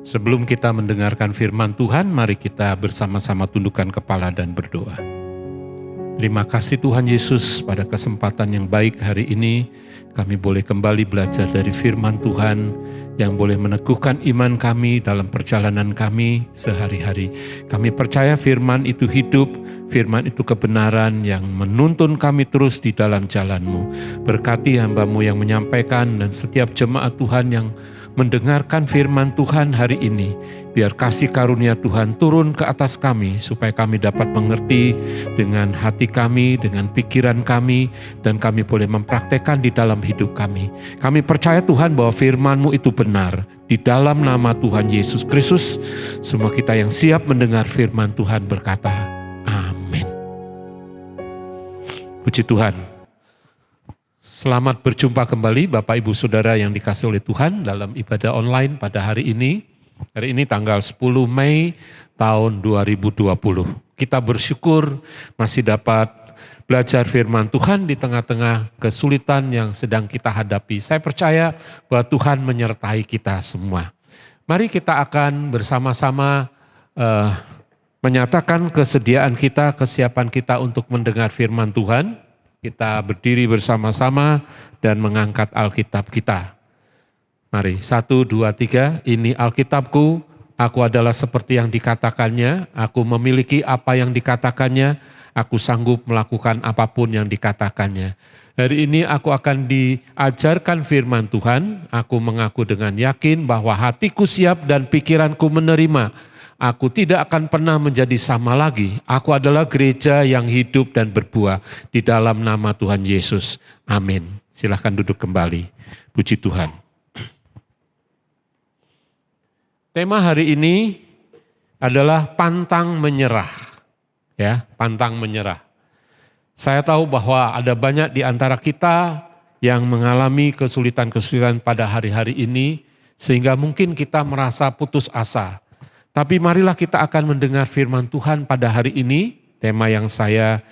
Sebelum kita mendengarkan firman Tuhan, mari kita bersama-sama tundukkan kepala dan berdoa. Terima kasih Tuhan Yesus, pada kesempatan yang baik hari ini kami boleh kembali belajar dari firman Tuhan yang boleh meneguhkan iman kami dalam perjalanan kami sehari-hari. Kami percaya firman itu hidup, firman itu kebenaran yang menuntun kami terus di dalam jalan-Mu. Berkati hamba-Mu yang menyampaikan dan setiap jemaat Tuhan yang mendengarkan firman Tuhan hari ini. Biar kasih karunia Tuhan turun ke atas kami, supaya kami dapat mengerti dengan hati kami, dengan pikiran kami, dan kami boleh mempraktekkan di dalam hidup kami. Kami percaya Tuhan bahwa firman-Mu itu benar. Di dalam nama Tuhan Yesus Kristus, semua kita yang siap mendengar firman Tuhan berkata, amin. Puji Tuhan. Selamat berjumpa kembali Bapak Ibu Saudara yang dikasihi oleh Tuhan dalam ibadah online pada hari ini. Hari ini tanggal 10 Mei tahun 2020. Kita bersyukur masih dapat belajar firman Tuhan di tengah-tengah kesulitan yang sedang kita hadapi. Saya percaya bahwa Tuhan menyertai kita semua. Mari kita akan bersama-sama menyatakan kesediaan kita, kesiapan kita untuk mendengar firman Tuhan. Kita berdiri bersama-sama dan mengangkat Alkitab kita. Mari, 1, 2, 3, ini Alkitabku, aku adalah seperti yang dikatakannya, aku memiliki apa yang dikatakannya, aku sanggup melakukan apapun yang dikatakannya. Hari ini aku akan diajarkan firman Tuhan, aku mengaku dengan yakin bahwa hatiku siap dan pikiranku menerima. Aku tidak akan pernah menjadi sama lagi. Aku adalah gereja yang hidup dan berbuah di dalam nama Tuhan Yesus. Amin. Silahkan duduk kembali. Puji Tuhan. Tema hari ini adalah pantang menyerah. Ya, pantang menyerah. Saya tahu bahwa ada banyak di antara kita yang mengalami kesulitan-kesulitan pada hari-hari ini, sehingga mungkin kita merasa putus asa. Tapi marilah kita akan mendengar firman Tuhan pada hari ini. Tema yang saya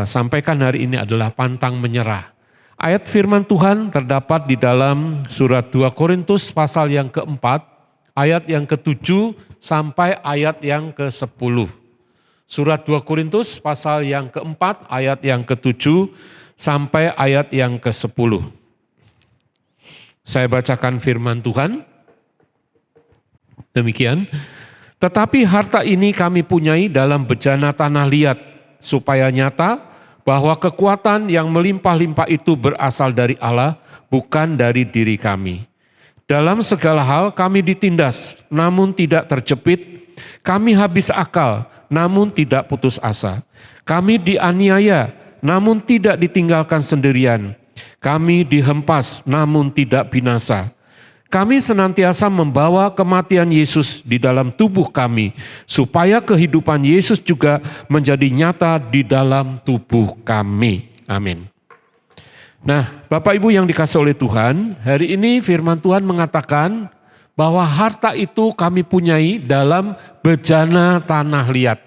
sampaikan hari ini adalah pantang menyerah. Ayat firman Tuhan terdapat di dalam surat 2 Korintus pasal yang keempat, ayat yang ke-7 sampai ayat yang ke-10. Surat 2 Korintus pasal yang keempat, ayat yang ke-7 sampai ayat yang ke-10. Saya bacakan firman Tuhan. Demikian. Tetapi harta ini kami punyai dalam bejana tanah liat, supaya nyata bahwa kekuatan yang melimpah-limpah itu berasal dari Allah, bukan dari diri kami. Dalam segala hal kami ditindas, namun tidak terjepit. Kami habis akal, namun tidak putus asa. Kami dianiaya, namun tidak ditinggalkan sendirian. Kami dihempas, namun tidak binasa. Kami senantiasa membawa kematian Yesus di dalam tubuh kami, supaya kehidupan Yesus juga menjadi nyata di dalam tubuh kami. Amin. Nah, Bapak Ibu yang dikasihi oleh Tuhan, hari ini firman Tuhan mengatakan bahwa harta itu kami punyai dalam bejana tanah liat.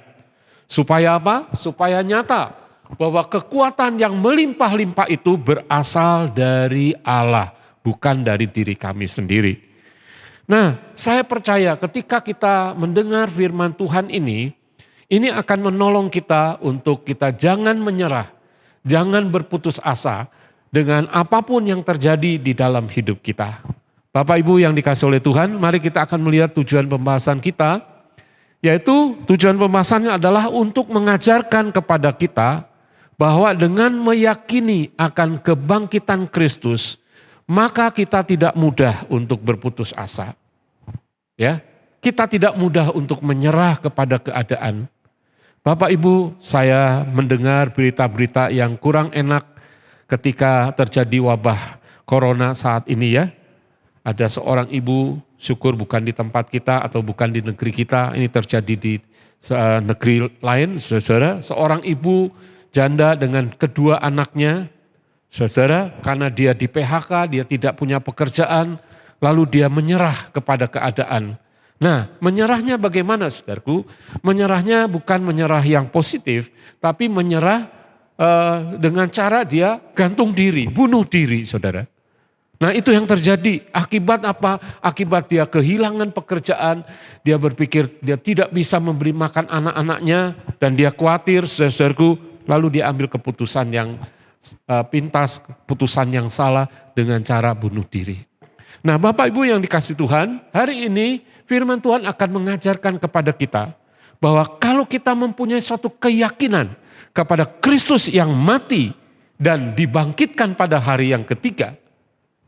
Supaya apa? Supaya nyata bahwa kekuatan yang melimpah-limpah itu berasal dari Allah, bukan dari diri kami sendiri. Nah, saya percaya ketika kita mendengar firman Tuhan ini akan menolong kita untuk kita jangan menyerah, jangan berputus asa dengan apapun yang terjadi di dalam hidup kita. Bapak Ibu yang dikasihi oleh Tuhan, mari kita akan melihat tujuan pembahasan kita, yaitu tujuan pembahasannya adalah untuk mengajarkan kepada kita bahwa dengan meyakini akan kebangkitan Kristus, maka kita tidak mudah untuk berputus asa. Ya, kita tidak mudah untuk menyerah kepada keadaan. Bapak Ibu, saya mendengar berita-berita yang kurang enak ketika terjadi wabah corona saat ini ya. Ada seorang ibu, syukur bukan di tempat kita atau bukan di negeri kita, ini terjadi di negeri lain, saudara. Seorang ibu janda dengan kedua anaknya, saudara, karena dia di PHK, dia tidak punya pekerjaan, lalu dia menyerah kepada keadaan. Nah, menyerahnya bagaimana saudaraku? Menyerahnya bukan menyerah yang positif, tapi menyerah dengan cara dia gantung diri, bunuh diri saudara. Nah itu yang terjadi. Akibat apa? Akibat dia kehilangan pekerjaan, dia berpikir dia tidak bisa memberi makan anak-anaknya, dan dia khawatir, saudaraku, lalu dia ambil keputusan yang pintas, keputusan yang salah dengan cara bunuh diri. Nah Bapak Ibu yang dikasih Tuhan, hari ini firman Tuhan akan mengajarkan kepada kita, bahwa kalau kita mempunyai suatu keyakinan kepada Kristus yang mati dan dibangkitkan pada hari yang ketiga,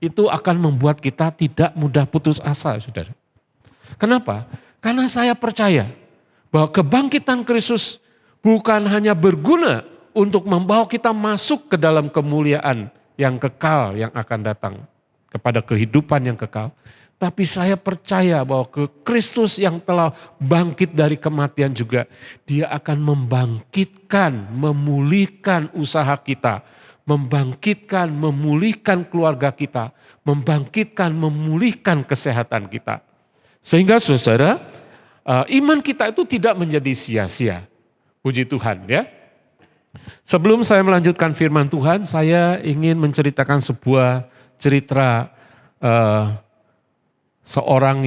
itu akan membuat kita tidak mudah putus asa, saudara. Kenapa? Karena saya percaya bahwa kebangkitan Kristus bukan hanya berguna untuk membawa kita masuk ke dalam kemuliaan yang kekal yang akan datang, kepada kehidupan yang kekal. Tapi saya percaya bahwa Kristus yang telah bangkit dari kematian juga, dia akan membangkitkan, memulihkan usaha kita, membangkitkan, memulihkan keluarga kita, membangkitkan, memulihkan kesehatan kita. Sehingga saudara, iman kita itu tidak menjadi sia-sia. Puji Tuhan ya. Sebelum saya melanjutkan firman Tuhan, saya ingin menceritakan sebuah cerita seorang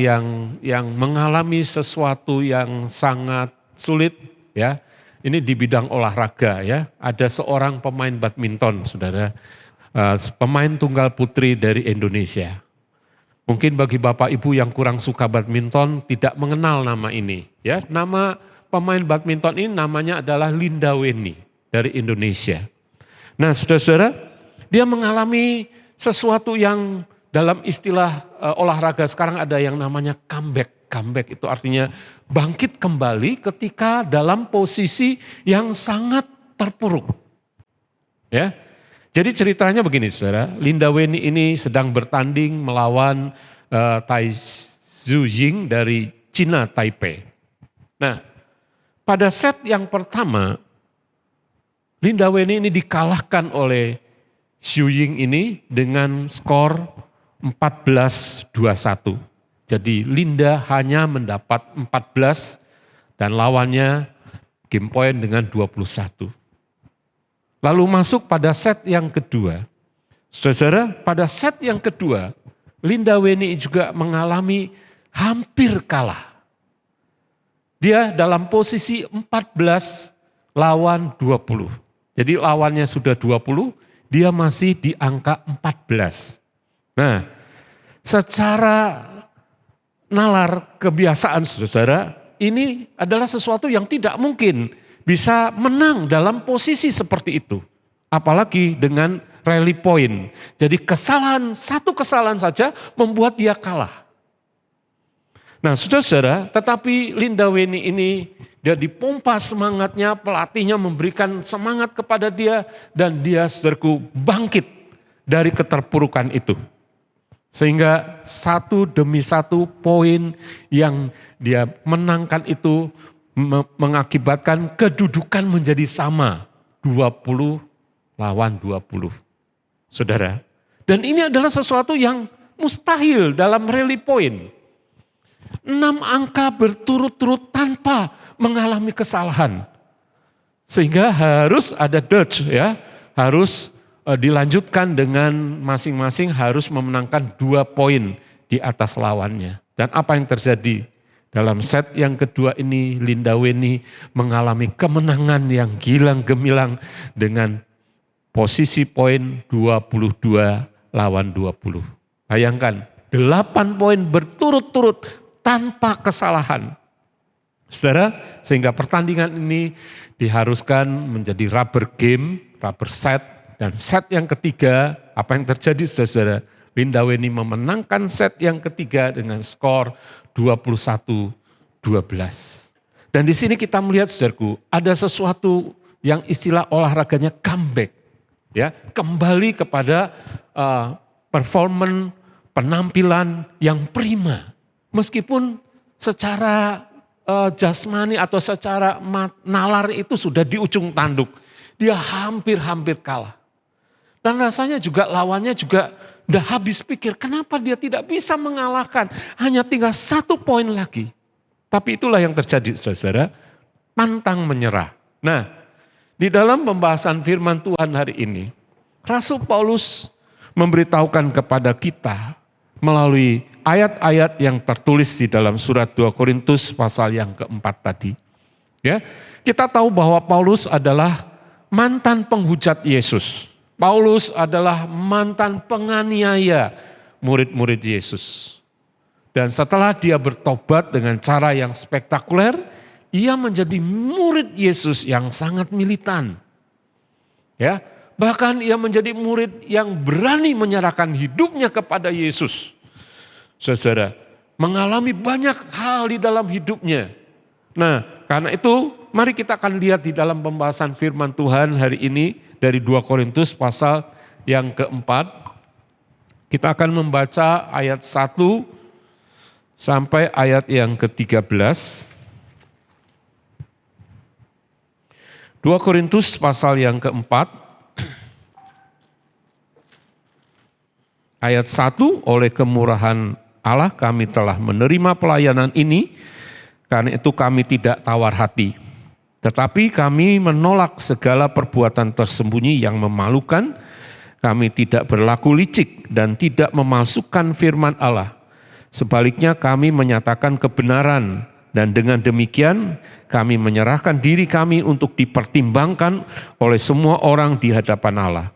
yang mengalami sesuatu yang sangat sulit ya. Ini di bidang olahraga ya. Ada seorang pemain badminton, saudara, pemain tunggal putri dari Indonesia. Mungkin bagi Bapak Ibu yang kurang suka badminton tidak mengenal nama ini. Ya, nama pemain badminton ini namanya adalah Linda Weni dari Indonesia. Nah, saudara-saudara, dia mengalami sesuatu yang dalam istilah olahraga sekarang ada yang namanya comeback. Comeback itu artinya bangkit kembali ketika dalam posisi yang sangat terpuruk. Ya. Jadi ceritanya begini saudara, Linda Weni ini sedang bertanding melawan Tai Tzu Ying dari Cina Taipei. Nah, pada set yang pertama, Linda Weni ini dikalahkan oleh Zhu Ying ini dengan skor 14-21. Jadi Linda hanya mendapat 14 dan lawannya game point dengan 21. Lalu masuk pada set yang kedua. Saudara, pada set yang kedua, Linda Weni juga mengalami hampir kalah. Dia dalam posisi 14 lawan 20. Jadi lawannya sudah 20, dia masih di angka 14. Nah, secara nalar kebiasaan saudara, ini adalah sesuatu yang tidak mungkin bisa menang dalam posisi seperti itu. Apalagi dengan rally point. Jadi satu kesalahan saja membuat dia kalah. Nah saudara-saudara, tetapi Linda Weni ini dia dipompa semangatnya, pelatihnya memberikan semangat kepada dia, dan dia saudaraku bangkit dari keterpurukan itu. Sehingga satu demi satu poin yang dia menangkan itu mengakibatkan kedudukan menjadi sama. 20 lawan 20. Saudara. Dan ini adalah sesuatu yang mustahil dalam rally point. 6 angka berturut-turut tanpa mengalami kesalahan. Sehingga harus ada dodge ya. Harus dilanjutkan dengan masing-masing harus memenangkan 2 poin di atas lawannya. Dan apa yang terjadi? Dalam set yang kedua ini Linda Weni mengalami kemenangan yang gilang gemilang dengan posisi poin 22 lawan 20. Bayangkan 8 poin berturut-turut tanpa kesalahan. Saudara, sehingga pertandingan ini diharuskan menjadi rubber game, rubber set. Dan set yang ketiga, apa yang terjadi saudara? Linda Weni memenangkan set yang ketiga dengan skor 21-12. Dan di sini kita melihat saudaraku, ada sesuatu yang istilah olahraganya comeback. Ya, kembali kepada performance, penampilan yang prima. Meskipun secara jasmani atau secara nalar itu sudah di ujung tanduk. Dia hampir-hampir kalah. Dan rasanya juga lawannya juga udah habis pikir, kenapa dia tidak bisa mengalahkan, hanya tinggal 1 poin lagi. Tapi itulah yang terjadi saudara, pantang menyerah. Nah, di dalam pembahasan firman Tuhan hari ini, Rasul Paulus memberitahukan kepada kita melalui ayat-ayat yang tertulis di dalam surat 2 Korintus pasal yang keempat tadi. Ya, kita tahu bahwa Paulus adalah mantan penghujat Yesus. Paulus adalah mantan penganiaya murid-murid Yesus. Dan setelah dia bertobat dengan cara yang spektakuler, ia menjadi murid Yesus yang sangat militan. Ya, bahkan ia menjadi murid yang berani menyerahkan hidupnya kepada Yesus. Saudara, mengalami banyak hal di dalam hidupnya. Nah, karena itu mari kita akan lihat di dalam pembahasan firman Tuhan hari ini dari 2 Korintus pasal yang keempat. Kita akan membaca ayat 1 sampai ayat yang ke-13. 2 Korintus pasal yang keempat, ayat 1, oleh kemurahan Allah kami telah menerima pelayanan ini, karena itu kami tidak tawar hati. Tetapi kami menolak segala perbuatan tersembunyi yang memalukan, kami tidak berlaku licik dan tidak memalsukan firman Allah. Sebaliknya kami menyatakan kebenaran, dan dengan demikian kami menyerahkan diri kami untuk dipertimbangkan oleh semua orang di hadapan Allah.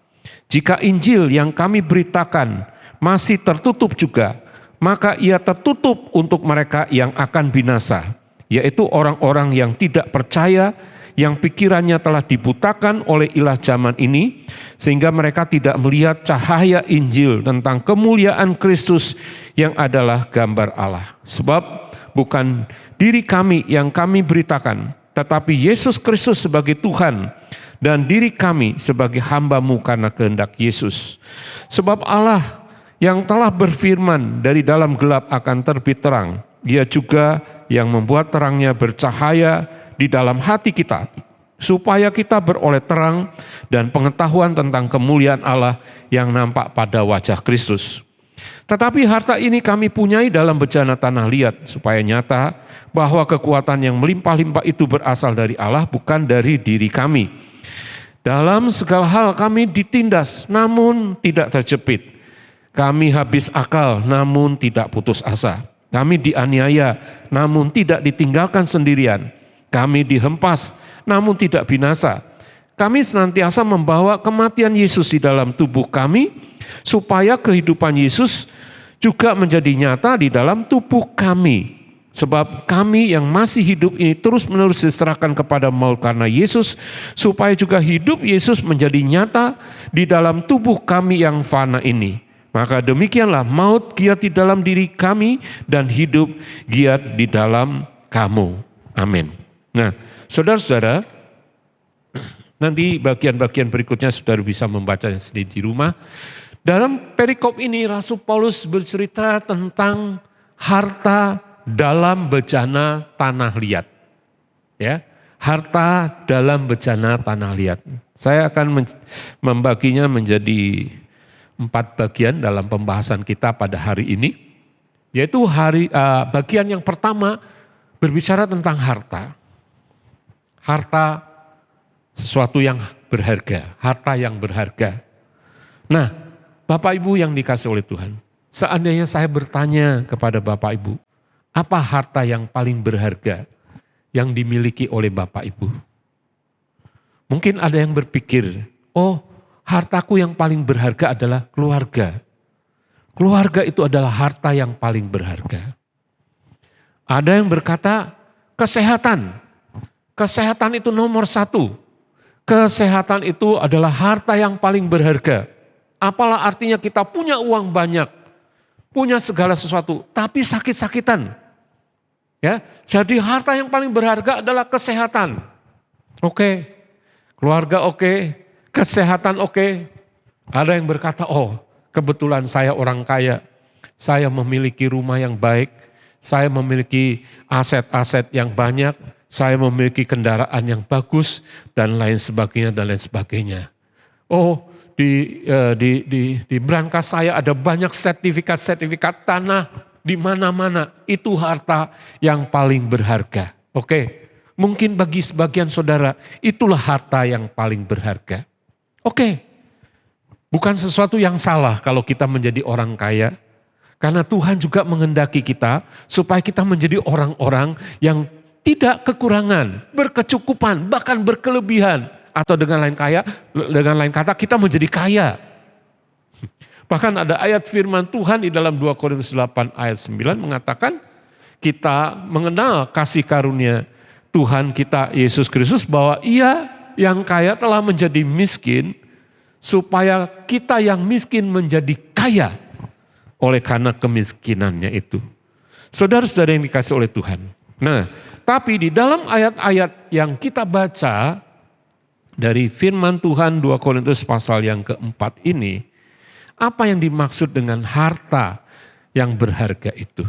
Jika Injil yang kami beritakan masih tertutup juga, maka ia tertutup untuk mereka yang akan binasa, yaitu orang-orang yang tidak percaya, yang pikirannya telah dibutakan oleh ilah zaman ini, sehingga mereka tidak melihat cahaya Injil tentang kemuliaan Kristus yang adalah gambar Allah. Sebab bukan diri kami yang kami beritakan, tetapi Yesus Kristus sebagai Tuhan, dan diri kami sebagai hamba-Mu karena kehendak Yesus. Sebab Allah yang telah berfirman, dari dalam gelap akan terbit terang, Dia juga yang membuat terangnya bercahaya di dalam hati kita, supaya kita beroleh terang dan pengetahuan tentang kemuliaan Allah yang nampak pada wajah Kristus. Tetapi harta ini kami punyai dalam bejana tanah liat, supaya nyata bahwa kekuatan yang melimpah-limpah itu berasal dari Allah, bukan dari diri kami. Dalam segala hal kami ditindas, namun tidak terjepit. Kami habis akal, namun tidak putus asa. Kami dianiaya, namun tidak ditinggalkan sendirian. Kami dihempas, namun tidak binasa. Kami senantiasa membawa kematian Yesus di dalam tubuh kami, supaya kehidupan Yesus juga menjadi nyata di dalam tubuh kami. Sebab kami yang masih hidup ini terus-menerus diserahkan kepada maut karena Yesus, supaya juga hidup Yesus menjadi nyata di dalam tubuh kami yang fana ini. Maka demikianlah maut giat di dalam diri kami dan hidup giat di dalam kamu. Amin. Nah, saudara-saudara, nanti bagian-bagian berikutnya saudara bisa membacanya sendiri di rumah. Dalam perikop ini Rasul Paulus bercerita tentang harta dalam bejana tanah liat. Ya, harta dalam bejana tanah liat. Saya akan membaginya menjadi 4 bagian dalam pembahasan kita pada hari ini, yaitu bagian yang pertama berbicara tentang harta. Harta sesuatu yang berharga, harta yang berharga. Nah, Bapak Ibu yang dikasih oleh Tuhan, seandainya saya bertanya kepada Bapak Ibu, apa harta yang paling berharga yang dimiliki oleh Bapak Ibu? Mungkin ada yang berpikir, oh, hartaku yang paling berharga adalah keluarga. Keluarga itu adalah harta yang paling berharga. Ada yang berkata kesehatan. Kesehatan itu nomor 1. Kesehatan itu adalah harta yang paling berharga. Apalah artinya kita punya uang banyak, punya segala sesuatu, tapi sakit-sakitan. Ya, jadi harta yang paling berharga adalah kesehatan. Oke, keluarga oke. Kesehatan oke. Ada yang berkata, oh kebetulan saya orang kaya, saya memiliki rumah yang baik, saya memiliki aset-aset yang banyak, saya memiliki kendaraan yang bagus, dan lain sebagainya, dan lain sebagainya. Oh di brankas saya ada banyak sertifikat-sertifikat tanah di mana-mana, itu harta yang paling berharga. Oke, mungkin bagi sebagian saudara, itulah harta yang paling berharga. Oke, Bukan sesuatu yang salah kalau kita menjadi orang kaya. Karena Tuhan juga menghendaki kita supaya kita menjadi orang-orang yang tidak kekurangan, berkecukupan, bahkan berkelebihan. Atau dengan lain kata kita menjadi kaya. Bahkan ada ayat firman Tuhan di dalam 2 Korintus 8 ayat 9 mengatakan kita mengenal kasih karunia Tuhan kita Yesus Kristus bahwa Ia yang kaya telah menjadi miskin supaya kita yang miskin menjadi kaya oleh karena kemiskinannya itu. Saudara-saudara yang dikasih oleh Tuhan. Nah, tapi di dalam ayat-ayat yang kita baca dari firman Tuhan 2 Korintus pasal yang keempat ini, apa yang dimaksud dengan harta yang berharga itu?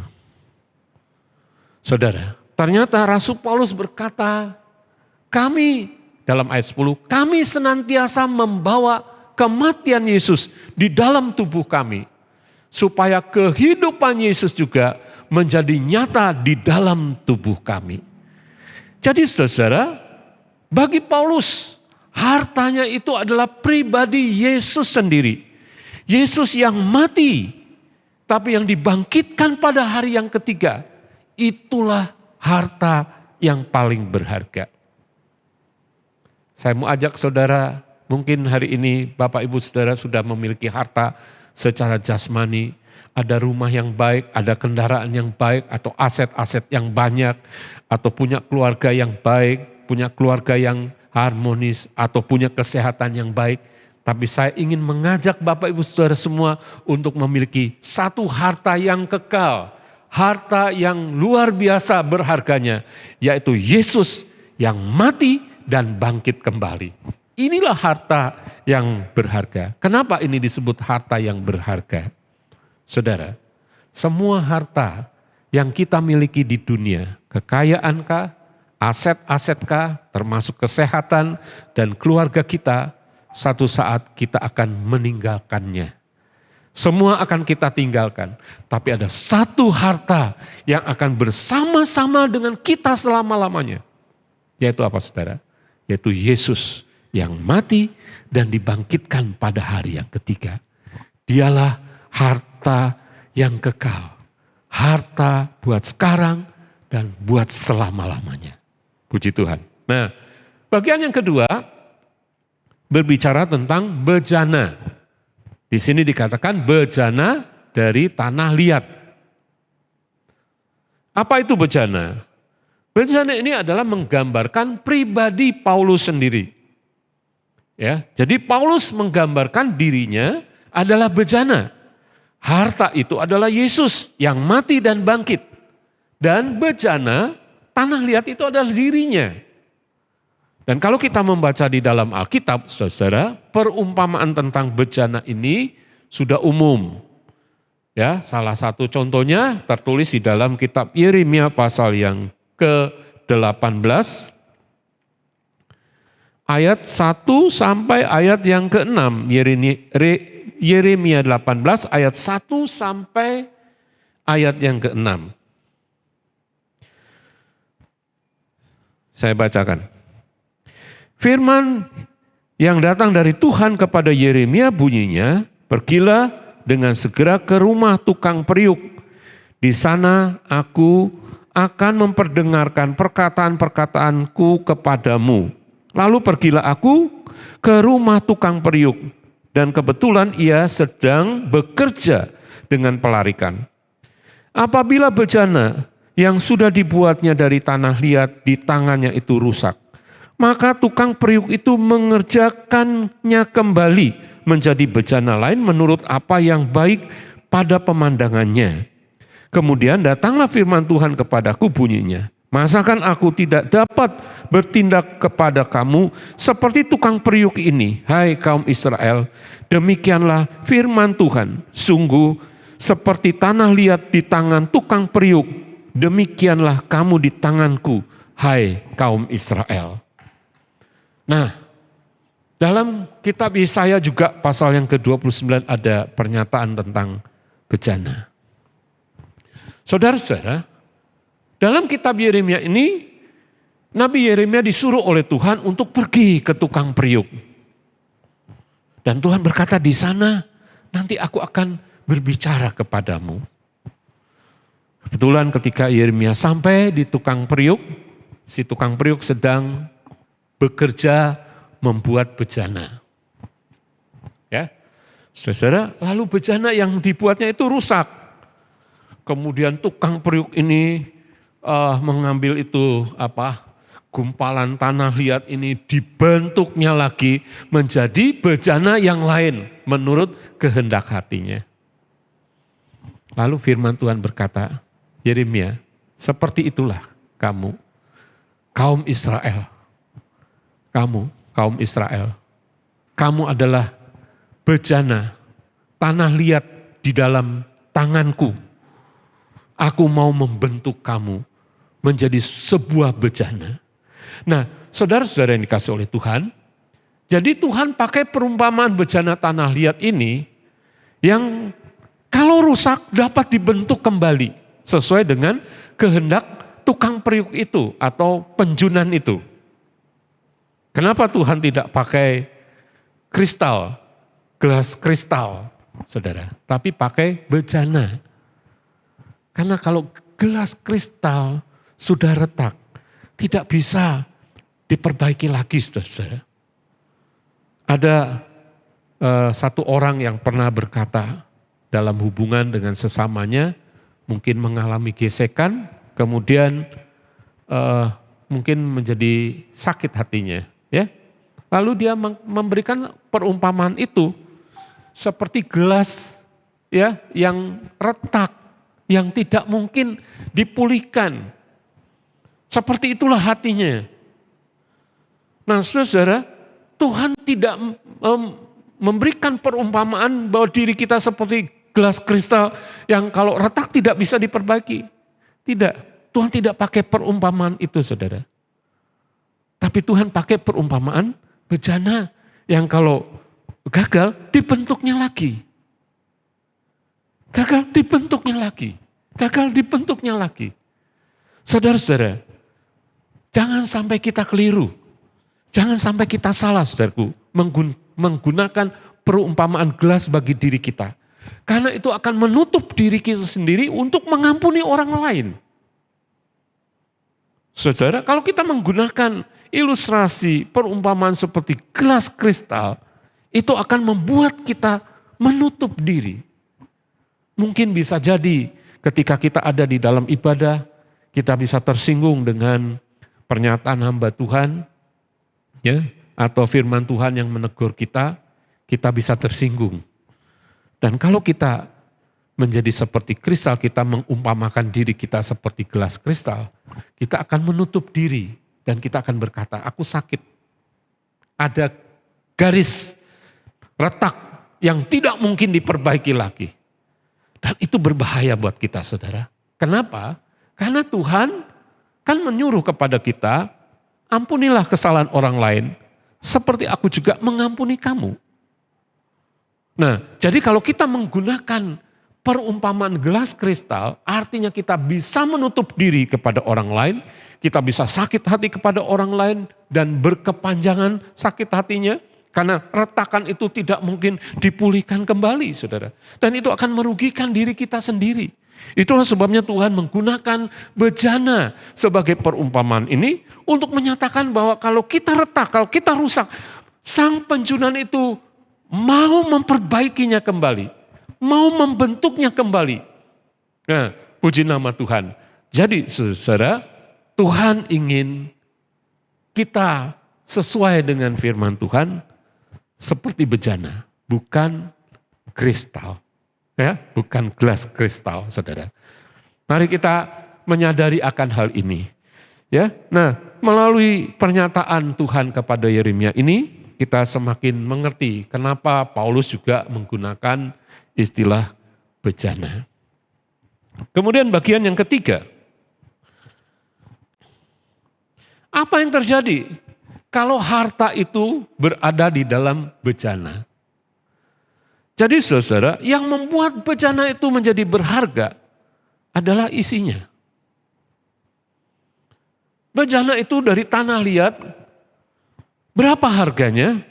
Saudara, ternyata Rasul Paulus berkata, kami dalam ayat 10, kami senantiasa membawa kematian Yesus di dalam tubuh kami, supaya kehidupan Yesus juga menjadi nyata di dalam tubuh kami. Jadi saudara, bagi Paulus, hartanya itu adalah pribadi Yesus sendiri. Yesus yang mati, tapi yang dibangkitkan pada hari yang ketiga, itulah harta yang paling berharga. Saya mau ajak saudara, mungkin hari ini Bapak Ibu Saudara sudah memiliki harta secara jasmani, ada rumah yang baik, ada kendaraan yang baik, atau aset-aset yang banyak, atau punya keluarga yang baik, punya keluarga yang harmonis, atau punya kesehatan yang baik. Tapi saya ingin mengajak Bapak Ibu Saudara semua untuk memiliki satu harta yang kekal, harta yang luar biasa berharganya, yaitu Yesus yang mati dan bangkit kembali. Inilah harta yang berharga. Kenapa ini disebut harta yang berharga? Saudara, semua harta yang kita miliki di dunia, kekayaankah, aset-asetkah, termasuk kesehatan dan keluarga kita, satu saat kita akan meninggalkannya. Semua akan kita tinggalkan, tapi ada satu harta yang akan bersama-sama dengan kita selama-lamanya. Yaitu apa saudara? Yaitu Yesus yang mati dan dibangkitkan pada hari yang ketiga. Dialah harta yang kekal. Harta buat sekarang dan buat selama-lamanya. Puji Tuhan. Nah, bagian yang kedua berbicara tentang bejana. Di sini dikatakan bejana dari tanah liat. Apa itu bejana? Bejana ini adalah menggambarkan pribadi Paulus sendiri. Ya, jadi Paulus menggambarkan dirinya adalah bejana. Harta itu adalah Yesus yang mati dan bangkit. Dan bejana, tanah liat itu adalah dirinya. Dan kalau kita membaca di dalam Alkitab, saudara, perumpamaan tentang bejana ini sudah umum. Ya, salah satu contohnya tertulis di dalam kitab Yeremia pasal yang ke-18 ayat 1 sampai ayat yang ke-6. Yeremia 18 ayat 1 sampai ayat yang ke-6. Saya bacakan. Firman yang datang dari Tuhan kepada Yeremia bunyinya, pergilah dengan segera ke rumah tukang periuk. Di sana aku akan memperdengarkan perkataan-perkataanku kepadamu. Lalu pergilah aku ke rumah tukang periuk, dan kebetulan ia sedang bekerja dengan pelarikan. Apabila bejana yang sudah dibuatnya dari tanah liat di tangannya itu rusak, maka tukang periuk itu mengerjakannya kembali menjadi bejana lain menurut apa yang baik pada pemandangannya. Kemudian datanglah firman Tuhan kepadaku bunyinya, masakan aku tidak dapat bertindak kepada kamu seperti tukang periuk ini, hai kaum Israel? Demikianlah firman Tuhan, sungguh seperti tanah liat di tangan tukang periuk, demikianlah kamu di tanganku, hai kaum Israel. Nah, dalam kitab Yesaya juga pasal yang ke-29 ada pernyataan tentang bejana. Saudara-saudara, dalam kitab Yeremia ini, Nabi Yeremia disuruh oleh Tuhan untuk pergi ke tukang periuk. Dan Tuhan berkata, di sana nanti aku akan berbicara kepadamu. Kebetulan ketika Yeremia sampai di tukang periuk, si tukang periuk sedang bekerja membuat bejana. Ya, saudara, lalu bejana yang dibuatnya itu rusak. Kemudian tukang periuk ini mengambil itu gumpalan tanah liat ini, dibentuknya lagi menjadi bejana yang lain menurut kehendak hatinya. Lalu firman Tuhan berkata, Yeremia, seperti itulah kamu, kaum Israel. Kamu, kaum Israel. Kamu adalah bejana, tanah liat di dalam tanganku. Aku mau membentuk kamu menjadi sebuah bejana. Nah, saudara-saudara yang dikasih oleh Tuhan, jadi Tuhan pakai perumpamaan bejana tanah liat ini yang kalau rusak dapat dibentuk kembali sesuai dengan kehendak tukang periuk itu atau penjunan itu. Kenapa Tuhan tidak pakai kristal, gelas kristal, saudara, tapi pakai bejana? Karena kalau gelas kristal sudah retak, tidak bisa diperbaiki lagi, saudara. Ada satu orang yang pernah berkata dalam hubungan dengan sesamanya, mungkin mengalami gesekan, kemudian mungkin menjadi sakit hatinya, ya. Lalu dia memberikan perumpamaan itu seperti gelas, ya, yang retak, yang tidak mungkin dipulihkan. Seperti itulah hatinya. Nah, saudara, Tuhan tidak memberikan perumpamaan bahwa diri kita seperti gelas kristal yang kalau retak tidak bisa diperbaiki. Tidak, Tuhan tidak pakai perumpamaan itu, saudara. Tapi Tuhan pakai perumpamaan bejana yang kalau gagal dibentuknya lagi. Gagal dibentuknya lagi. Gagal dibentuknya lagi. Saudara-saudara, jangan sampai kita keliru. Jangan sampai kita salah, saudaraku, menggunakan perumpamaan gelas bagi diri kita. Karena itu akan menutup diri kita sendiri untuk mengampuni orang lain. Saudara, kalau kita menggunakan ilustrasi perumpamaan seperti gelas kristal, itu akan membuat kita menutup diri. Mungkin bisa jadi ketika kita ada di dalam ibadah, kita bisa tersinggung dengan pernyataan hamba Tuhan, ya, atau firman Tuhan yang menegur kita bisa tersinggung. Dan kalau kita menjadi seperti kristal, kita mengumpamakan diri kita seperti gelas kristal, kita akan menutup diri dan kita akan berkata, aku sakit. Ada garis retak yang tidak mungkin diperbaiki lagi. Dan itu berbahaya buat kita, saudara. Kenapa? Karena Tuhan kan menyuruh kepada kita, ampunilah kesalahan orang lain, seperti aku juga mengampuni kamu. Nah, jadi kalau kita menggunakan perumpamaan gelas kristal, artinya kita bisa menutup diri kepada orang lain, kita bisa sakit hati kepada orang lain, dan berkepanjangan sakit hatinya, karena retakan itu tidak mungkin dipulihkan kembali, saudara. Dan itu akan merugikan diri kita sendiri. Itulah sebabnya Tuhan menggunakan bejana sebagai perumpamaan ini untuk menyatakan bahwa kalau kita retak, kalau kita rusak, sang penjunan itu mau memperbaikinya kembali, mau membentuknya kembali. Nah, puji nama Tuhan. Jadi saudara, Tuhan ingin kita sesuai dengan firman Tuhan, seperti bejana, bukan kristal. Ya, bukan gelas kristal, saudara. Mari kita menyadari akan hal ini. Ya, nah, melalui pernyataan Tuhan kepada Yeremia ini, kita semakin mengerti kenapa Paulus juga menggunakan istilah bejana. Kemudian bagian yang ketiga, apa yang terjadi kalau harta itu berada di dalam bejana? Jadi saudara, yang membuat bejana itu menjadi berharga adalah isinya. Bejana itu dari tanah liat, berapa harganya?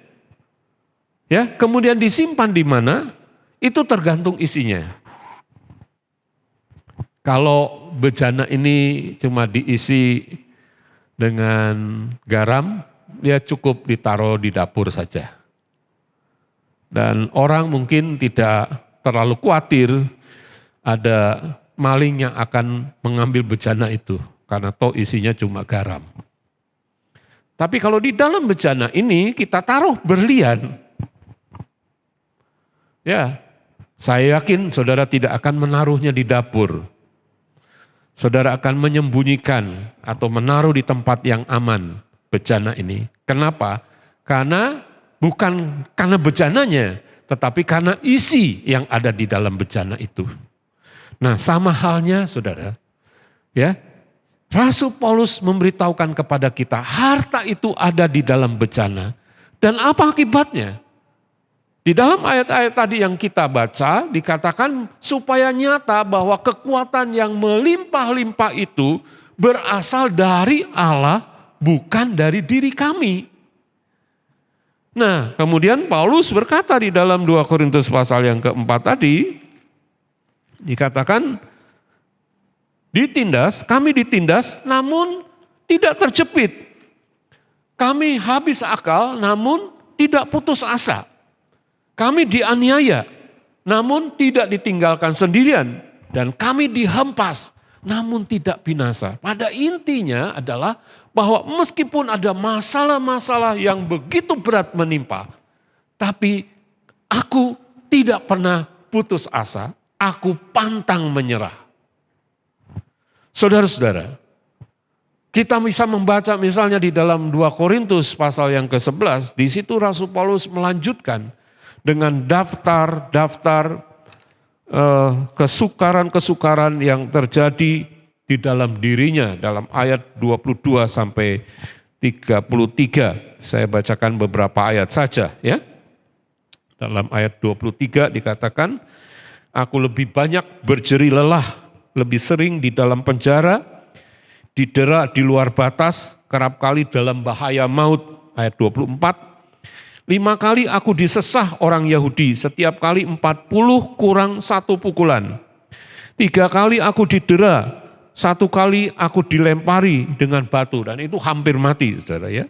Ya, kemudian disimpan di mana? Itu tergantung isinya. Kalau bejana ini cuma diisi dengan garam, ya cukup ditaruh di dapur saja. Dan orang mungkin tidak terlalu khawatir ada maling yang akan mengambil bejana itu, karena toh isinya cuma garam. Tapi kalau di dalam bejana ini kita taruh berlian, ya saya yakin saudara tidak akan menaruhnya di dapur. Saudara akan menyembunyikan atau menaruh di tempat yang aman bejana ini. Kenapa? Karena bukan karena bejananya, tetapi karena isi yang ada di dalam bejana itu. Nah, sama halnya saudara, ya. Rasul Paulus memberitahukan kepada kita, harta itu ada di dalam bejana. Dan apa akibatnya? Di dalam ayat-ayat tadi yang kita baca, dikatakan supaya nyata bahwa kekuatan yang melimpah-limpah itu berasal dari Allah, bukan dari diri kami. Nah, kemudian Paulus berkata di dalam 2 Korintus pasal yang keempat tadi, dikatakan, kami ditindas namun tidak terjepit. Kami habis akal namun tidak putus asa. Kami dianiaya, namun tidak ditinggalkan sendirian. Dan kami dihempas, namun tidak binasa. Pada intinya adalah bahwa meskipun ada masalah-masalah yang begitu berat menimpa, tapi aku tidak pernah putus asa, aku pantang menyerah. Saudara-saudara, kita bisa membaca misalnya di dalam 2 Korintus pasal yang ke-11, di situ Rasul Paulus melanjutkan dengan daftar kesukaran-kesukaran yang terjadi di dalam dirinya dalam ayat 22 sampai 33. Saya bacakan beberapa ayat saja ya. Dalam ayat 23 dikatakan, aku lebih banyak berjeri lelah, lebih sering di dalam penjara, didera di luar batas, kerap kali dalam bahaya maut. Ayat 24, 5 kali aku disesah orang Yahudi, setiap kali 40 kurang 1 pukulan. 3 kali aku didera, 1 kali aku dilempari dengan batu, dan itu hampir mati saudara ya.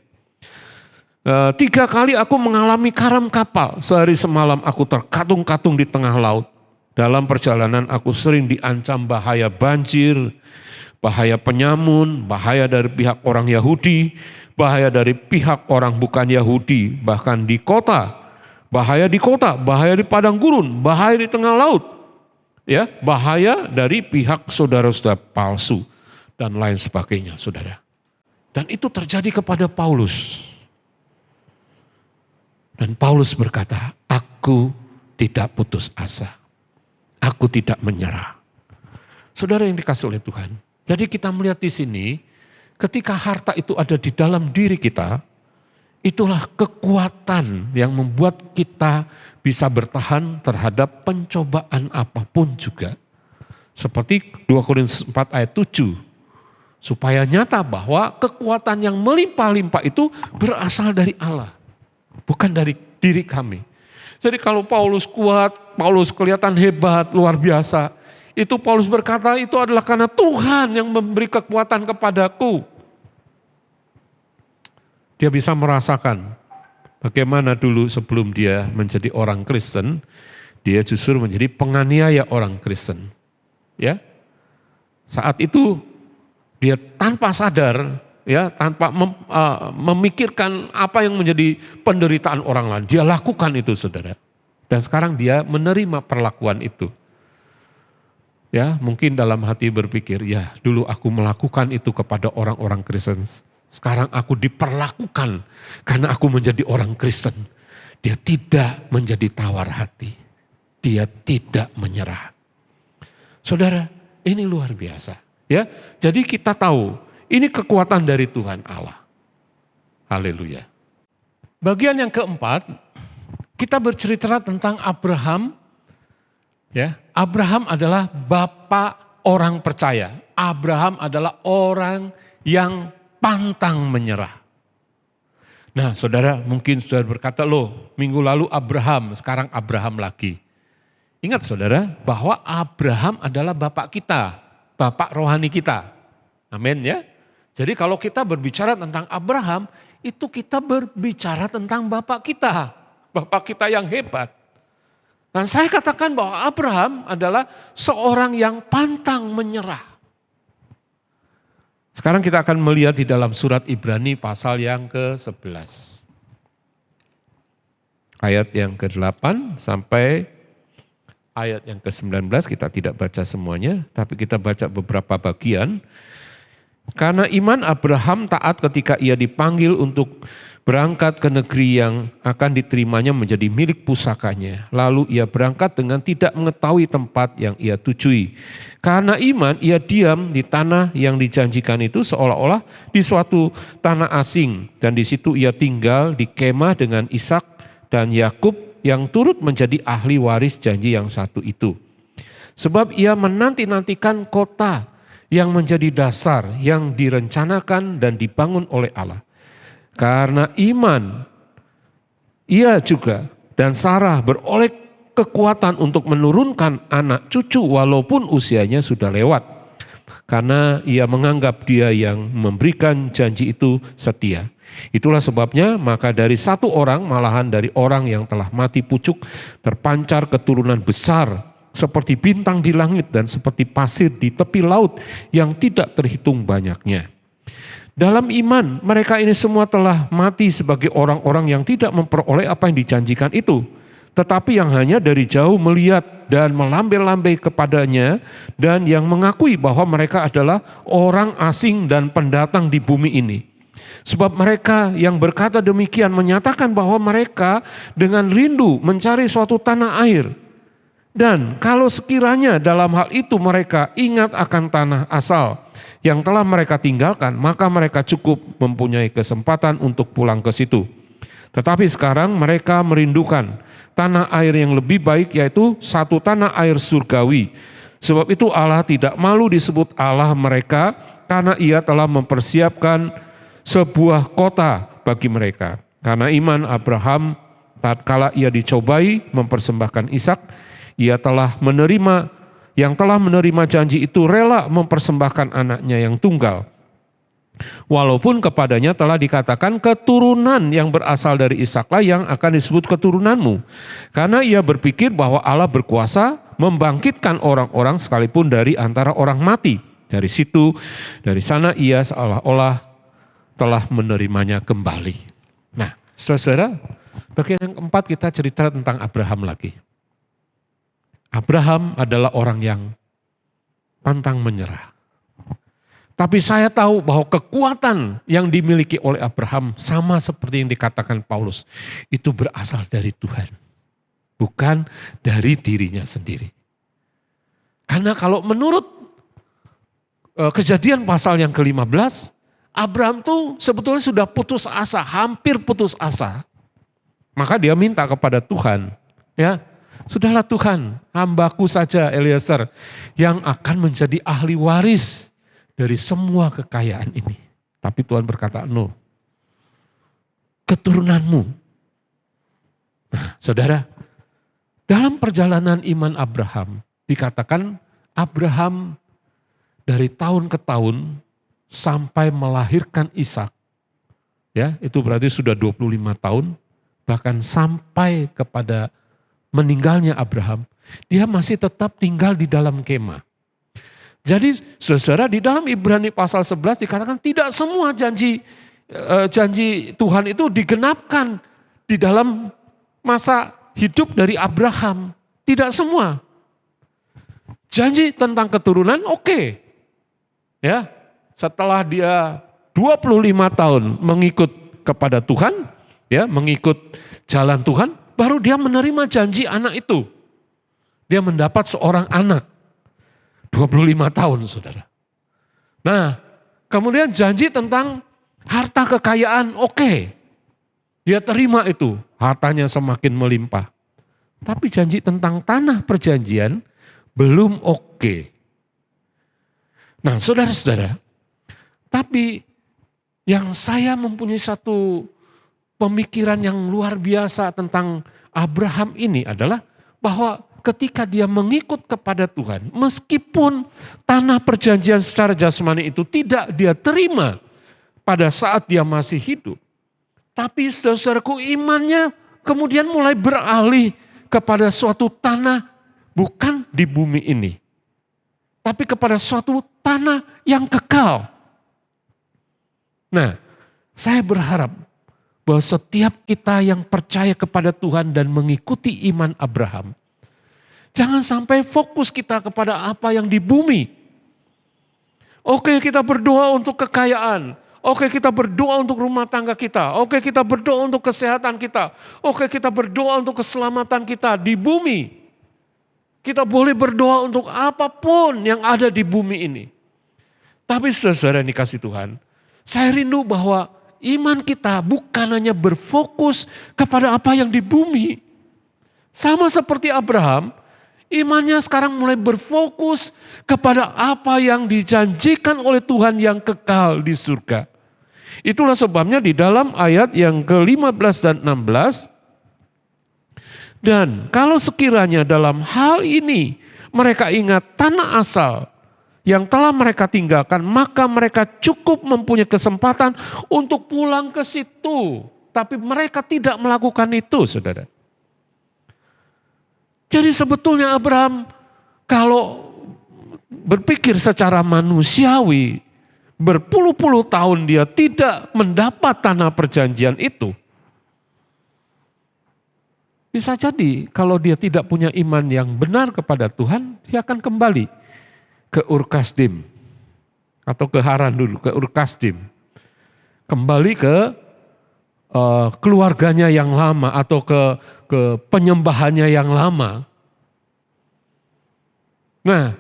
3 kali aku mengalami karam kapal, sehari semalam aku terkatung-katung di tengah laut. Dalam perjalanan aku sering diancam bahaya banjir, bahaya penyamun, bahaya dari pihak orang Yahudi, bahaya dari pihak orang bukan Yahudi, bahkan di kota, bahaya di padang gurun, bahaya di tengah laut, ya, bahaya dari pihak saudara-saudara palsu dan lain sebagainya, saudara. Dan itu terjadi kepada Paulus. Dan Paulus berkata, aku tidak putus asa, aku tidak menyerah. Saudara yang dikasih oleh Tuhan, jadi kita melihat di sini, ketika harta itu ada di dalam diri kita, itulah kekuatan yang membuat kita bisa bertahan terhadap pencobaan apapun juga. Seperti 2 Korintus 4 ayat 7. Supaya nyata bahwa kekuatan yang melimpah-limpah itu berasal dari Allah, bukan dari diri kami. Jadi kalau Paulus kuat, Paulus kelihatan hebat, luar biasa, itu Paulus berkata itu adalah karena Tuhan yang memberi kekuatan kepadaku. Dia bisa merasakan bagaimana dulu sebelum dia menjadi orang Kristen, dia justru menjadi penganiaya orang Kristen. Ya, saat itu dia tanpa sadar, ya, tanpa memikirkan apa yang menjadi penderitaan orang lain, dia lakukan itu, saudara. Dan sekarang dia menerima perlakuan itu. Ya, mungkin dalam hati berpikir, ya dulu aku melakukan itu kepada orang-orang Kristen. Sekarang aku diperlakukan karena aku menjadi orang Kristen. Dia tidak menjadi tawar hati. Dia tidak menyerah. Saudara, ini luar biasa. Ya, jadi kita tahu ini kekuatan dari Tuhan Allah. Haleluya. Bagian yang keempat, kita bercerita tentang Abraham. Ya, Abraham adalah bapak orang percaya. Abraham adalah orang yang pantang menyerah. Nah saudara mungkin saudara berkata, loh minggu lalu Abraham, sekarang Abraham lagi. Ingat saudara bahwa Abraham adalah bapak kita, bapak rohani kita. Amin ya. Jadi kalau kita berbicara tentang Abraham, itu kita berbicara tentang bapak kita yang hebat. Dan saya katakan bahwa Abraham adalah seorang yang pantang menyerah. Sekarang kita akan melihat di dalam surat Ibrani pasal yang ke-11. Ayat yang ke-8 sampai ayat yang ke-19, kita tidak baca semuanya, tapi kita baca beberapa bagian. Karena iman Abraham taat ketika ia dipanggil untuk berangkat ke negeri yang akan diterimanya menjadi milik pusakanya. Lalu ia berangkat dengan tidak mengetahui tempat yang ia tujui. Karena iman ia diam di tanah yang dijanjikan itu seolah-olah di suatu tanah asing. Dan di situ ia tinggal di kemah dengan Ishak dan Yakub yang turut menjadi ahli waris janji yang satu itu. Sebab ia menanti-nantikan kota yang menjadi dasar yang direncanakan dan dibangun oleh Allah. Karena iman, ia juga dan Sarah beroleh kekuatan untuk menurunkan anak cucu walaupun usianya sudah lewat. Karena ia menganggap dia yang memberikan janji itu setia. Itulah sebabnya maka dari satu orang, malahan dari orang yang telah mati pucuk, terpancar keturunan besar seperti bintang di langit dan seperti pasir di tepi laut yang tidak terhitung banyaknya. Dalam iman mereka ini semua telah mati sebagai orang-orang yang tidak memperoleh apa yang dijanjikan itu. Tetapi yang hanya dari jauh melihat dan melambai-lambai kepadanya dan yang mengakui bahwa mereka adalah orang asing dan pendatang di bumi ini. Sebab mereka yang berkata demikian menyatakan bahwa mereka dengan rindu mencari suatu tanah air. Dan kalau sekiranya dalam hal itu mereka ingat akan tanah asal yang telah mereka tinggalkan, maka mereka cukup mempunyai kesempatan untuk pulang ke situ. Tetapi sekarang mereka merindukan tanah air yang lebih baik, yaitu satu tanah air surgawi. Sebab itu Allah tidak malu disebut Allah mereka, karena ia telah mempersiapkan sebuah kota bagi mereka. Karena iman Abraham tatkala ia dicobai mempersembahkan Ishak, ia telah menerima janji itu rela mempersembahkan anaknya yang tunggal. Walaupun kepadanya telah dikatakan keturunan yang berasal dari Ishaklah yang akan disebut keturunanmu. Karena ia berpikir bahwa Allah berkuasa membangkitkan orang-orang sekalipun dari antara orang mati. Dari sana ia seolah-olah telah menerimanya kembali. Nah, saudara, bagian yang keempat kita cerita tentang Abraham lagi. Abraham adalah orang yang pantang menyerah. Tapi saya tahu bahwa kekuatan yang dimiliki oleh Abraham sama seperti yang dikatakan Paulus, itu berasal dari Tuhan, bukan dari dirinya sendiri. Karena kalau menurut Kejadian pasal yang ke-15, Abraham tuh sebetulnya sudah putus asa, hampir putus asa. Maka dia minta kepada Tuhan, ya, sudahlah Tuhan, hambaku saja Eliezer yang akan menjadi ahli waris dari semua kekayaan ini. Tapi Tuhan berkata, no, keturunanmu. Nah, saudara, dalam perjalanan iman Abraham, dikatakan Abraham dari tahun ke tahun sampai melahirkan Ishak. Ya, itu berarti sudah 25 tahun, bahkan sampai kepada meninggalnya Abraham, dia masih tetap tinggal di dalam kemah. Jadi saudara, di dalam Ibrani pasal 11 dikatakan tidak semua janji Tuhan itu digenapkan di dalam masa hidup dari Abraham. Tidak semua. Janji tentang keturunan oke. Ya, setelah dia 25 tahun mengikut kepada Tuhan, ya, mengikut jalan Tuhan, baru dia menerima janji anak itu. Dia mendapat seorang anak. 25 tahun, saudara. Nah, kemudian janji tentang harta kekayaan, oke. Dia terima itu, hartanya semakin melimpah. Tapi janji tentang tanah perjanjian belum oke. Nah, saudara-saudara, tapi yang saya mempunyai satu pemikiran yang luar biasa tentang Abraham ini adalah bahwa ketika dia mengikut kepada Tuhan, meskipun tanah perjanjian secara jasmani itu tidak dia terima pada saat dia masih hidup, tapi saudaraku imannya kemudian mulai beralih kepada suatu tanah bukan di bumi ini, tapi kepada suatu tanah yang kekal. Nah, saya berharap bahwa setiap kita yang percaya kepada Tuhan dan mengikuti iman Abraham, jangan sampai fokus kita kepada apa yang di bumi. Oke, kita berdoa untuk kekayaan. Oke, kita berdoa untuk rumah tangga kita. Oke, kita berdoa untuk kesehatan kita. Oke, kita berdoa untuk keselamatan kita di bumi. Kita boleh berdoa untuk apapun yang ada di bumi ini. Tapi saudara yang dikasih Tuhan, saya rindu bahwa iman kita bukan hanya berfokus kepada apa yang di bumi. Sama seperti Abraham, imannya sekarang mulai berfokus kepada apa yang dijanjikan oleh Tuhan yang kekal di surga. Itulah sebabnya di dalam ayat yang ke-15 dan 16, dan kalau sekiranya dalam hal ini mereka ingat tanah asal yang telah mereka tinggalkan, maka mereka cukup mempunyai kesempatan untuk pulang ke situ. Tapi mereka tidak melakukan itu, saudara. Jadi sebetulnya Abraham kalau berpikir secara manusiawi, berpuluh-puluh tahun dia tidak mendapat tanah perjanjian itu. Bisa jadi kalau dia tidak punya iman yang benar kepada Tuhan, dia akan kembali ke Ur-Kasdim atau ke Haran dulu, ke Ur-Kasdim. Kembali ke keluarganya yang lama atau ke penyembahannya yang lama. Nah,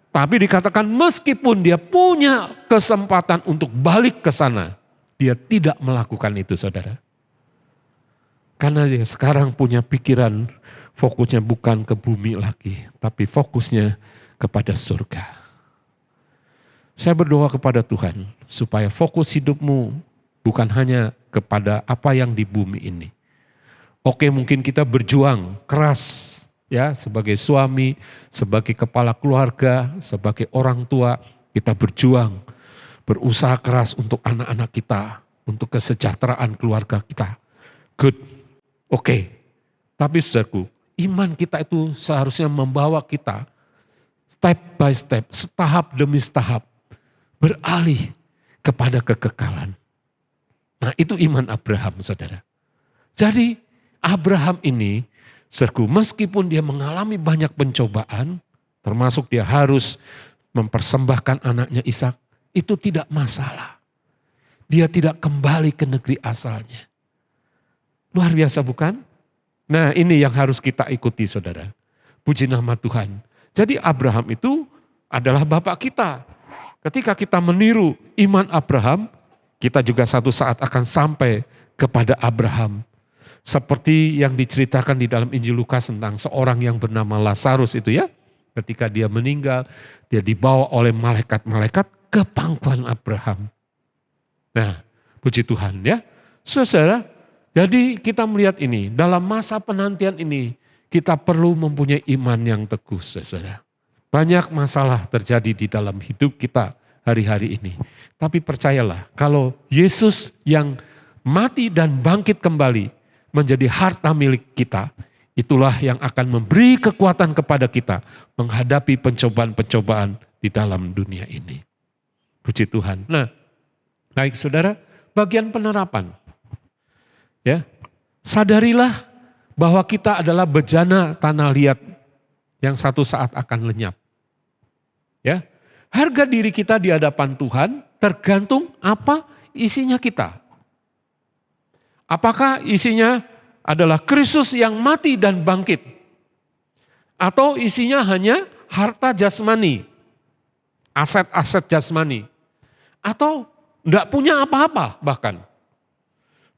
tapi dikatakan meskipun dia punya kesempatan untuk balik ke sana, dia tidak melakukan itu, saudara. Karena dia sekarang punya pikiran fokusnya bukan ke bumi lagi, tapi fokusnya kepada surga. Saya berdoa kepada Tuhan supaya fokus hidupmu bukan hanya kepada apa yang di bumi ini. Oke, mungkin kita berjuang keras ya sebagai suami, sebagai kepala keluarga, sebagai orang tua, kita berjuang, berusaha keras untuk anak-anak kita, untuk kesejahteraan keluarga kita. Good. Oke. Tapi saudaraku, iman kita itu seharusnya membawa kita step by step, setahap demi setahap beralih kepada kekekalan. Nah, itu iman Abraham, saudara. Jadi Abraham ini, saudaraku, meskipun dia mengalami banyak pencobaan, termasuk dia harus mempersembahkan anaknya Ishak, itu tidak masalah. Dia tidak kembali ke negeri asalnya. Luar biasa bukan? Nah, ini yang harus kita ikuti, saudara. Puji nama Tuhan. Jadi Abraham itu adalah bapak kita. Ketika kita meniru iman Abraham, kita juga satu saat akan sampai kepada Abraham. Seperti yang diceritakan di dalam Injil Lukas tentang seorang yang bernama Lazarus itu ya. Ketika dia meninggal, dia dibawa oleh malaikat-malaikat ke pangkuan Abraham. Nah, puji Tuhan ya. Saudara, jadi kita melihat ini, dalam masa penantian ini, kita perlu mempunyai iman yang teguh, saudara. Banyak masalah terjadi di dalam hidup kita hari-hari ini. Tapi percayalah, kalau Yesus yang mati dan bangkit kembali menjadi harta milik kita, itulah yang akan memberi kekuatan kepada kita menghadapi pencobaan-pencobaan di dalam dunia ini. Puji Tuhan. Nah, baik saudara, bagian penerapan. Ya, sadarilah bahwa kita adalah bejana tanah liat yang satu saat akan lenyap. Ya, harga diri kita di hadapan Tuhan tergantung apa isinya kita. Apakah isinya adalah Kristus yang mati dan bangkit? Atau isinya hanya harta jasmani, aset-aset jasmani? Atau enggak punya apa-apa bahkan?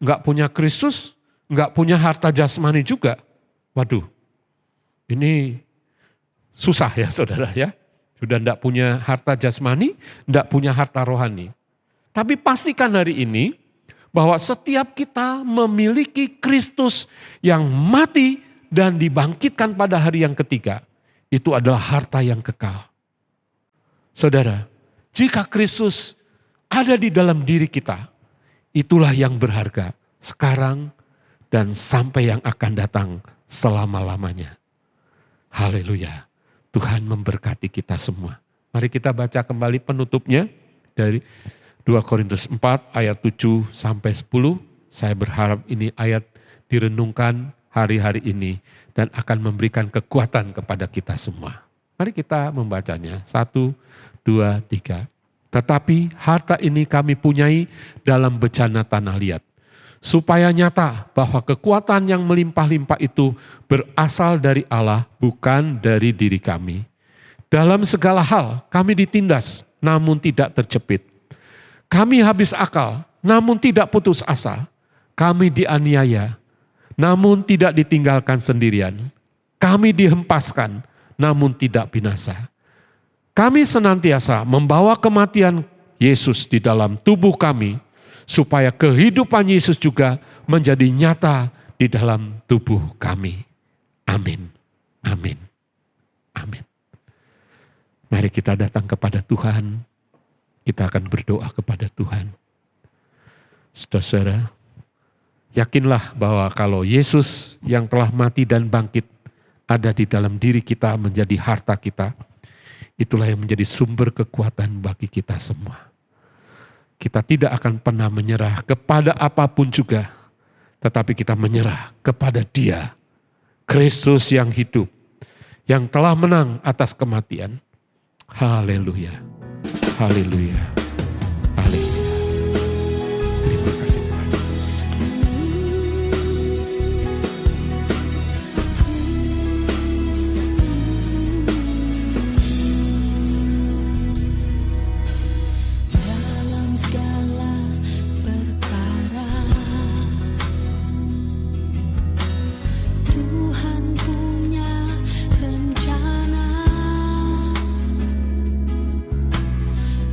Enggak punya Kristus, enggak punya harta jasmani juga. Waduh, ini susah ya saudara ya. Sudah enggak punya harta jasmani, enggak punya harta rohani. Tapi pastikan hari ini bahwa setiap kita memiliki Kristus yang mati dan dibangkitkan pada hari yang ketiga. Itu adalah harta yang kekal. Saudara, jika Kristus ada di dalam diri kita, itulah yang berharga sekarang dan sampai yang akan datang selama-lamanya. Haleluya. Tuhan memberkati kita semua. Mari kita baca kembali penutupnya dari 2 Korintus 4 ayat 7 sampai 10. Saya berharap ini ayat direnungkan hari-hari ini dan akan memberikan kekuatan kepada kita semua. Mari kita membacanya. 1, 2, 3. Tetapi harta ini kami punyai dalam bejana tanah liat, supaya nyata bahwa kekuatan yang melimpah-limpah itu berasal dari Allah, bukan dari diri kami. Dalam segala hal kami ditindas, namun tidak terjepit. Kami habis akal, namun tidak putus asa. Kami dianiaya, namun tidak ditinggalkan sendirian. Kami dihempaskan, namun tidak binasa. Kami senantiasa membawa kematian Yesus di dalam tubuh kami, supaya kehidupan Yesus juga menjadi nyata di dalam tubuh kami. Amin. Amin. Amin. Mari kita datang kepada Tuhan. Kita akan berdoa kepada Tuhan. Saudara, yakinlah bahwa kalau Yesus yang telah mati dan bangkit ada di dalam diri kita menjadi harta kita, itulah yang menjadi sumber kekuatan bagi kita semua. Kita tidak akan pernah menyerah kepada apapun juga, tetapi kita menyerah kepada Dia, Kristus yang hidup, yang telah menang atas kematian. Haleluya, haleluya, haleluya. Terima kasih Tuhan.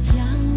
Yang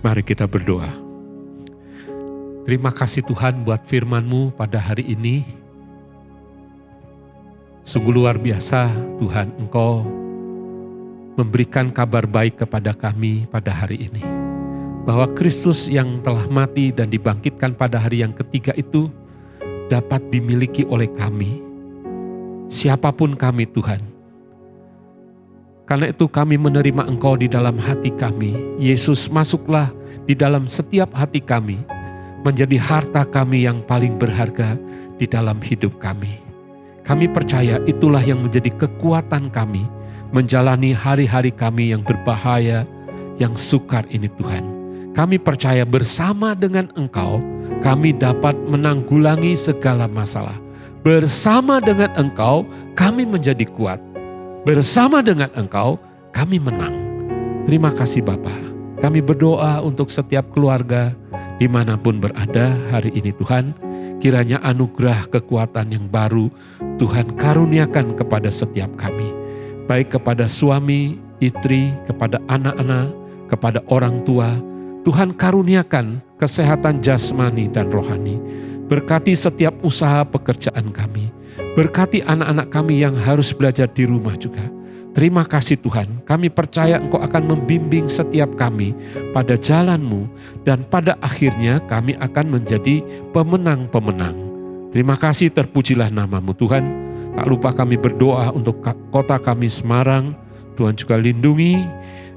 Mari kita berdoa. Terima kasih Tuhan buat firman-Mu pada hari ini. Sungguh luar biasa Tuhan, Engkau memberikan kabar baik kepada kami pada hari ini. Bahwa Kristus yang telah mati dan dibangkitkan pada hari yang ketiga itu dapat dimiliki oleh kami. Siapapun kami Tuhan. Karena itu kami menerima Engkau di dalam hati kami. Yesus, masuklah di dalam setiap hati kami, menjadi harta kami yang paling berharga di dalam hidup kami. Kami percaya itulah yang menjadi kekuatan kami menjalani hari-hari kami yang berbahaya, yang sukar ini Tuhan. Kami percaya bersama dengan Engkau, kami dapat menanggulangi segala masalah. Bersama dengan Engkau, kami menjadi kuat. Bersama dengan Engkau, kami menang. Terima kasih Bapa. Kami berdoa untuk setiap keluarga dimanapun berada hari ini Tuhan. Kiranya anugerah kekuatan yang baru Tuhan karuniakan kepada setiap kami. Baik kepada suami, istri, kepada anak-anak, kepada orang tua. Tuhan karuniakan kesehatan jasmani dan rohani. Berkati setiap usaha pekerjaan kami. Berkati anak-anak kami yang harus belajar di rumah juga. Terima kasih Tuhan, kami percaya Engkau akan membimbing setiap kami pada jalan-Mu dan pada akhirnya kami akan menjadi pemenang-pemenang. Terima kasih, terpujilah nama-Mu Tuhan. Tak lupa kami berdoa untuk kota kami Semarang. Tuhan juga lindungi,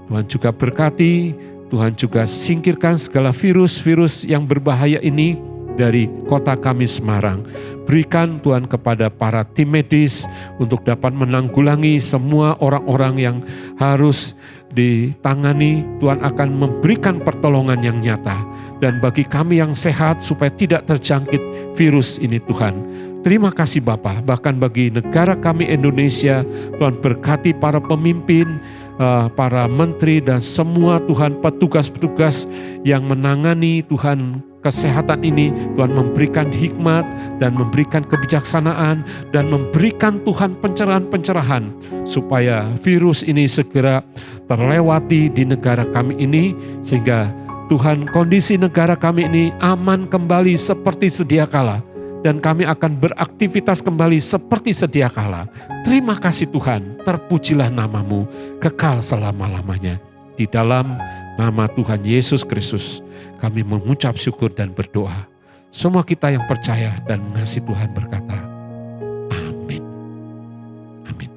Tuhan juga berkati, Tuhan juga singkirkan segala virus-virus yang berbahaya ini dari kota kami Semarang. Berikan Tuhan kepada para tim medis untuk dapat menanggulangi semua orang-orang yang harus ditangani. Tuhan akan memberikan pertolongan yang nyata. Dan bagi kami yang sehat supaya tidak terjangkit virus ini Tuhan. Terima kasih Bapa. Bahkan bagi negara kami Indonesia, Tuhan berkati para pemimpin, para menteri dan semua Tuhan petugas-petugas yang menangani Tuhan kesehatan ini. Tuhan memberikan hikmat dan memberikan kebijaksanaan dan memberikan Tuhan pencerahan-pencerahan supaya virus ini segera terlewati di negara kami ini, sehingga Tuhan kondisi negara kami ini aman kembali seperti sedia kala dan kami akan beraktivitas kembali seperti sedia kala. Terima kasih Tuhan, terpujilah nama-Mu kekal selama-lamanya. Di dalam nama Tuhan Yesus Kristus kami mengucap syukur dan berdoa. Semua kita yang percaya dan mengasihi Tuhan berkata, amin. Amin.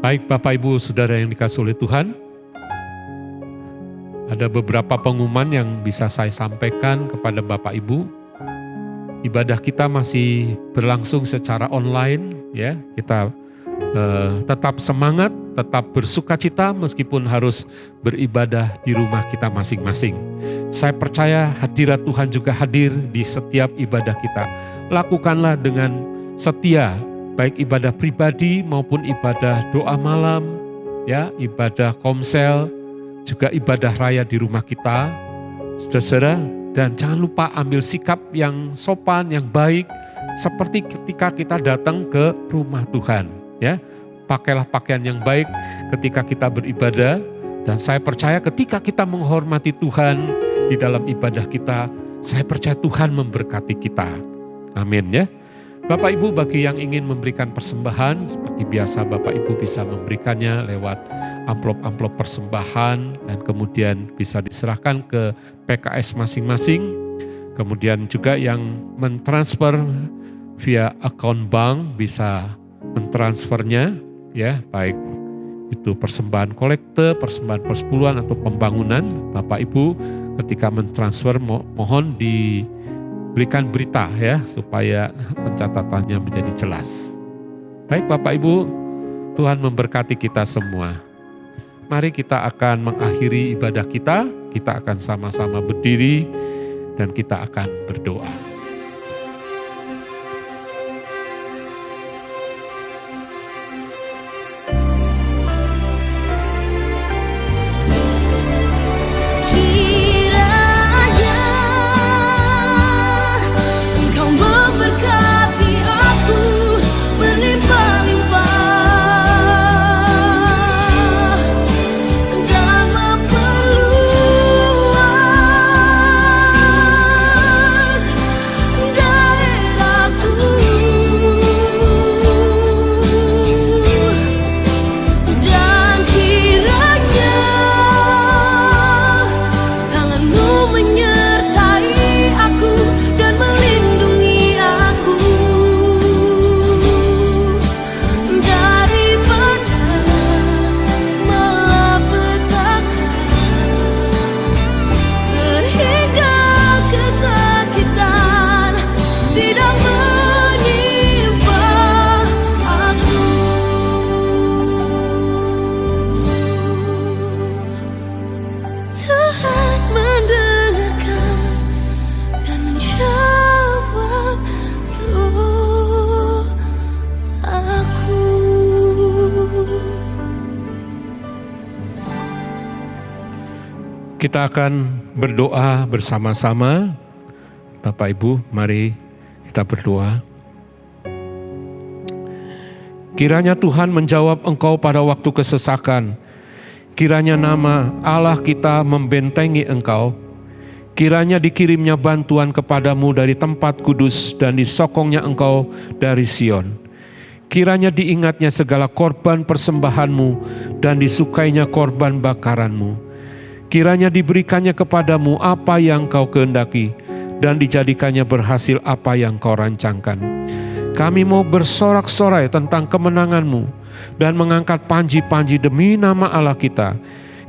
Baik Bapak Ibu Saudara yang dikasihi oleh Tuhan, ada beberapa pengumuman yang bisa saya sampaikan kepada Bapak Ibu. Ibadah kita masih berlangsung secara online, ya. Kita tetap semangat, tetap bersukacita meskipun harus beribadah di rumah kita masing-masing. Saya percaya hadirat Tuhan juga hadir di setiap ibadah kita. Lakukanlah dengan setia, baik ibadah pribadi maupun ibadah doa malam, ya, ibadah komsel, juga ibadah raya di rumah kita, saudara. Dan jangan lupa ambil sikap yang sopan, yang baik, seperti ketika kita datang ke rumah Tuhan. Ya, pakailah pakaian yang baik ketika kita beribadah. Dan saya percaya ketika kita menghormati Tuhan di dalam ibadah kita, saya percaya Tuhan memberkati kita. Amin ya. Bapak Ibu, bagi yang ingin memberikan persembahan, seperti biasa Bapak Ibu bisa memberikannya lewat amplop-amplop persembahan dan kemudian bisa diserahkan ke PKS masing-masing. Kemudian juga yang mentransfer via akun bank bisa mentransfernya, ya, baik itu persembahan kolekte, persembahan persepuluhan atau pembangunan. Bapak Ibu ketika mentransfer mohon diberikan berita ya supaya pencatatannya menjadi jelas. Baik Bapak Ibu, Tuhan memberkati kita semua. Mari kita akan mengakhiri ibadah kita akan sama-sama berdiri dan kita akan berdoa. Engkau memberkati aku berlimpah. Kita akan berdoa bersama-sama. Bapak Ibu, mari kita berdoa. Kiranya Tuhan menjawab engkau pada waktu kesesakan. Kiranya nama Allah kita membentengi engkau. Kiranya dikirimnya bantuan kepadamu dari tempat kudus dan disokongnya engkau dari Sion. Kiranya diingatnya segala korban persembahanmu dan disukainya korban bakaranmu. Kiranya diberikannya kepadamu apa yang kau kehendaki dan dijadikannya berhasil apa yang kau rancangkan. Kami mau bersorak-sorai tentang kemenanganmu dan mengangkat panji-panji demi nama Allah kita.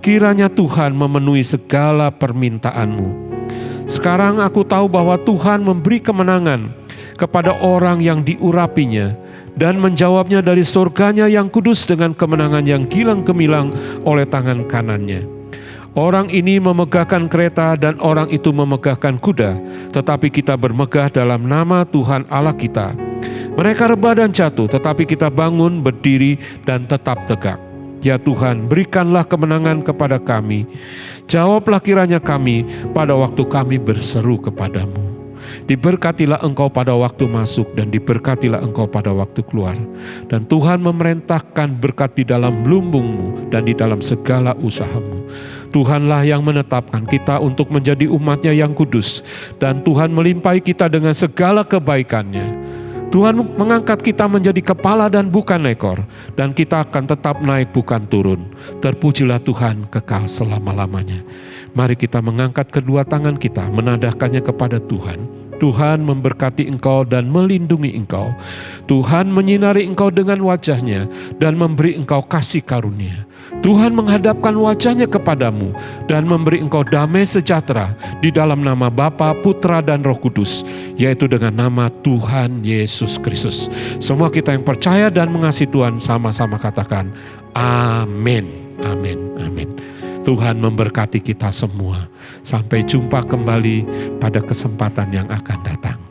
Kiranya Tuhan memenuhi segala permintaanmu. Sekarang aku tahu bahwa Tuhan memberi kemenangan kepada orang yang diurapinya dan menjawabnya dari surganya yang kudus dengan kemenangan yang gilang gemilang oleh tangan kanannya. Orang ini memegahkan kereta dan orang itu memegahkan kuda, tetapi kita bermegah dalam nama Tuhan Allah kita. Mereka rebah dan jatuh, tetapi kita bangun, berdiri, dan tetap tegak. Ya Tuhan, berikanlah kemenangan kepada kami. Jawablah kiranya kami pada waktu kami berseru kepadamu. Diberkatilah engkau pada waktu masuk dan diberkatilah engkau pada waktu keluar. Dan Tuhan memerintahkan berkat di dalam lumbungmu dan di dalam segala usahamu. Tuhanlah yang menetapkan kita untuk menjadi umatnya yang kudus. Dan Tuhan melimpahi kita dengan segala kebaikannya. Tuhan mengangkat kita menjadi kepala dan bukan ekor. Dan kita akan tetap naik bukan turun. Terpujilah Tuhan kekal selama-lamanya. Mari kita mengangkat kedua tangan kita, menadahkannya kepada Tuhan. Tuhan memberkati engkau dan melindungi engkau. Tuhan menyinari engkau dengan wajahnya dan memberi engkau kasih karunia. Tuhan menghadapkan wajahnya kepadamu dan memberi engkau damai sejahtera di dalam nama Bapa, Putra, dan Roh Kudus, yaitu dengan nama Tuhan Yesus Kristus. Semua kita yang percaya dan mengasihi Tuhan sama-sama katakan amin, amin, amin. Tuhan memberkati kita semua. Sampai jumpa kembali pada kesempatan yang akan datang.